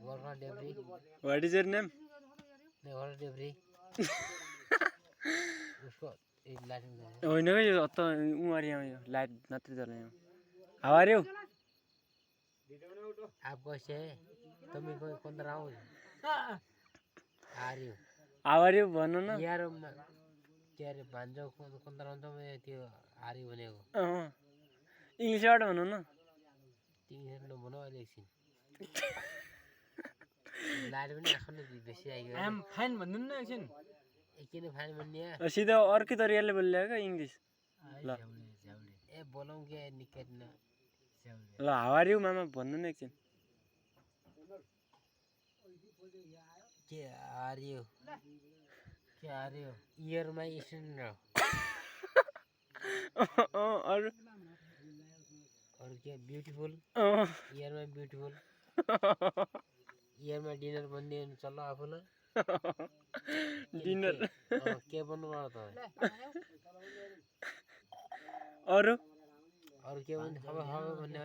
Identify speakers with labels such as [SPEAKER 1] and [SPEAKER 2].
[SPEAKER 1] Warna Debri.
[SPEAKER 2] What is your name?
[SPEAKER 1] Warna Debri. उसको light में
[SPEAKER 2] होइन कि यो अत्त उमारिया यो लाइट मात्रै जलायो हाउ आर यु
[SPEAKER 1] आप कैसे हैं तुम कोई कौन राव आ रही हो
[SPEAKER 2] हाउ आर यु भन्नु न
[SPEAKER 1] यार के अरे भान्जो कौन राव त म त्यो आ रही भनेको
[SPEAKER 2] इङ्ग्लिसबाट भन्नु न
[SPEAKER 1] तिमीहरु नभनौ अहिले एकछिन लाइट पनि आखन बेसी आइयो
[SPEAKER 3] आई एम फाइन भन्नु न एकछिन
[SPEAKER 1] किन फाइन भन्ने
[SPEAKER 2] सिधा अर्कै तरिकाले बोल्यो क्या इङ्ग्लिस ल
[SPEAKER 1] ए बोलाउँ के निकेट न
[SPEAKER 2] ल हाउ आर यु मामा भन्नु न एकछिन
[SPEAKER 1] के आ रही हो के आ रही हो ईयर माई स्टुडेन्ट
[SPEAKER 2] अरू
[SPEAKER 1] और के beautiful year my beautiful year my dinner भन्ने चल्ला आफूलाई
[SPEAKER 2] डिनर
[SPEAKER 1] के भन्नु पर्यो त
[SPEAKER 2] अरू
[SPEAKER 1] अरू के भन्ने खबर भन्ने